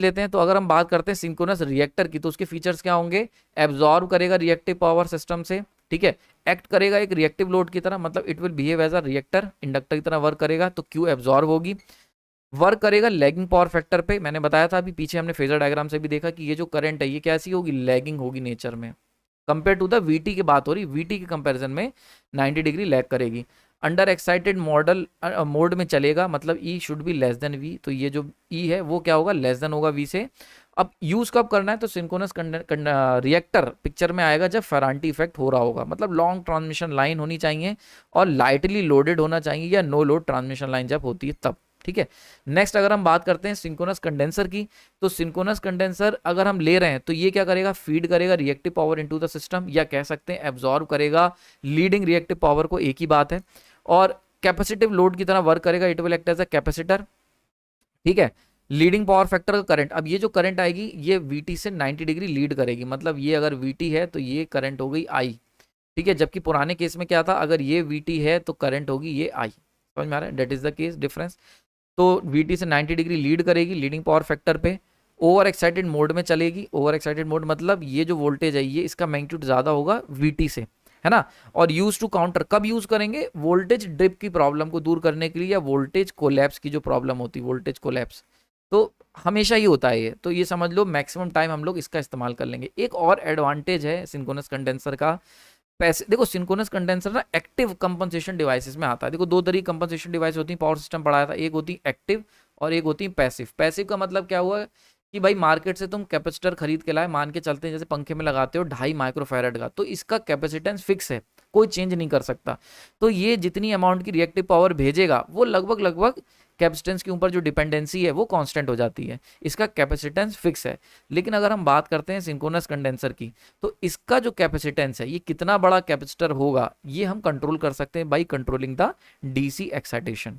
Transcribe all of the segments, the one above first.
लेते हैं। तो अगर हम बात करते हैं सिंक्रोनस रिएक्टर की, तो उसके फीचर्स क्या होंगे? एब्जॉर्ब करेगा रिएक्टिव पावर सिस्टम से, ठीक है, एक्ट करेगा एक रिएक्टिव लोड की तरह, मतलब it will behave as a reactor, inductor की तरह वर्क करेगा, तो क्यू एब्जॉर्ब होगी। वर्क करेगा लैगिंग पावर फैक्टर पे, मैंने बताया था अभी पीछे हमने फेजर डायग्राम से भी देखा कि ये जो करंट है ये कैसी होगी? लैगिंग होगी नेचर में, कंपेयर टू द वीटी की बात हो रही, वीटी के कंपैरिजन में 90 डिग्री लैग करेगी। अंडर एक्साइटेड मॉडल मोड में चलेगा, मतलब E should be less than V, तो ये जो ई है वो क्या होगा? लेस देन होगा वी से। अब यूज कब करना है? तो सिंक्रोनस रिएक्टर पिक्चर में आएगा जब फेरांटी इफेक्ट हो रहा होगा, मतलब लॉन्ग ट्रांसमिशन लाइन होनी चाहिए और लाइटली लोडेड होना चाहिए, या नो लोड ट्रांसमिशन लाइन जब होती है तब, ठीक है। नेक्स्ट अगर हम बात करते हैं सिंक्रोनस कंडेंसर की, तो सिंक्रोनस कंडेंसर अगर हम ले रहे हैं तो ये क्या करेगा? फीड करेगा reactive power into the system, या कह सकते हैं एब्जॉर्ब करेगा लीडिंग रिएक्टिव पावर को, एक ही बात है। और कैपेसिटिव लोड की तरह वर्क करेगा, it will act as a capacitor, ठीक है। लीडिंग पावर फैक्टर का करंट, अब ये जो करंट आएगी ये वीटी से 90 डिग्री लीड करेगी, मतलब ये अगर वीटी है तो ये करंट हो गई आई, ठीक है। जबकि पुराने केस में क्या था? अगर ये वीटी है तो करंट होगी ये आई, समझ में आ रहा है? That is the case difference. तो वीटी से 90 डिग्री लीड करेगी लीडिंग पावर फैक्टर पे, ओवर एक्साइटेड मोड में चलेगी। ओवर एक्साइटेड मोड मतलब ये जो वोल्टेज है ये इसका मैग्नीट्यूड ज़्यादा होगा वीटी से, है ना। और यूज टू काउंटर, कब यूज करेंगे? वोल्टेज ड्रिप की प्रॉब्लम को दूर करने के लिए, या वोल्टेज कोलैप्स की जो प्रॉब्लम होती है, वोल्टेज कोलैप्स, तो हमेशा ही होता है ये, तो ये समझ लो मैक्सिमम टाइम हम लोग इसका इस्तेमाल कर लेंगे। एक और एडवांटेज है सिंक्रोनस कंडेंसर का, पैसे देखो, सिंक्रोनस कंडेंसर ना एक्टिव कंपनसेशन डिवाइसेस में आता है। देखो दो तरह कंपनसेशन डिवाइस होती है, पावर सिस्टम पढ़ाया था, एक होती है एक्टिव और एक होती है पैसिव। पैसिव का मतलब क्या हुआ कि भाई मार्केट से तुम कैपेसिटर खरीद के लाए, मान के चलते हैं जैसे पंखे में लगाते हो 2.5 माइक्रोफैरड का, तो इसका कैपेसिटेंस फिक्स है, कोई चेंज नहीं कर सकता। तो ये जितनी अमाउंट की रिएक्टिव पावर भेजेगा वो लगभग लगभग कैपेसिटेंस के ऊपर जो डिपेंडेंसी है वो कांस्टेंट हो जाती है, इसका कैपेसिटेंस फिक्स है। लेकिन अगर हम बात करते हैं सिंक्रोनस कंडेंसर की, तो इसका जो कैपेसिटेंस है, ये कितना बड़ा कैपेसिटर होगा, ये हम कंट्रोल कर सकते हैं by controlling the DC excitation,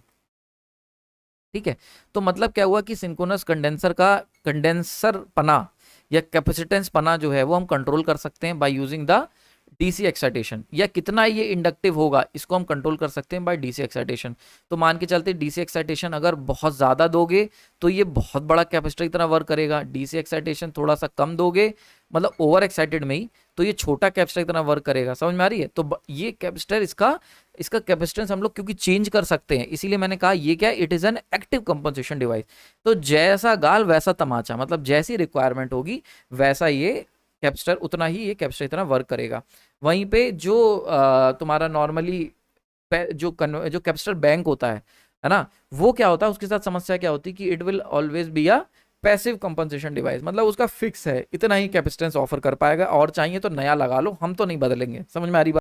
ठीक है। तो मतलब क्या हुआ कि सिंक्रोनस कंडेंसर का कंडेंसर पना या कैपेसिटेंस पना जो है वो हम कंट्रोल कर सकते हैं by using the DC excitation, या कितना ये इंडक्टिव होगा इसको हम कंट्रोल कर सकते हैं बाय डीसी एक्साइटेशन। तो मान के चलते डीसी एक्साइटेशन अगर बहुत ज़्यादा दोगे तो ये बहुत बड़ा कैपेसिटर की तरह वर्क करेगा, डीसी एक्साइटेशन थोड़ा सा कम दोगे मतलब ओवर एक्साइटेड में ही, तो ये छोटा कैपेसिटर की तरह वर्क करेगा, समझ में आ रही है? तो ये कैपेसिटर इसका इसका कैपेसिटेंस हम लोग क्योंकि चेंज कर सकते हैं, इसीलिए मैंने कहा ये क्या, it is an active compensation device. तो जैसा गाल वैसा तमाचा, मतलब जैसी रिक्वायरमेंट होगी वैसा ये कैपेसिटर, उतना ही ये कैपेसिटर इतना वर्क करेगा। वहीं पे जो तुम्हारा नॉर्मली जो जो कैपेसिटर बैंक होता है ना, वो क्या होता है, उसके साथ समस्या क्या होती है कि it will always be a passive compensation device, मतलब उसका फिक्स है, इतना ही कैपेसिटेंस ऑफर कर पाएगा, और चाहिए तो नया लगा लो, हम तो नहीं बदलेंगे। समझ में आ रही बात?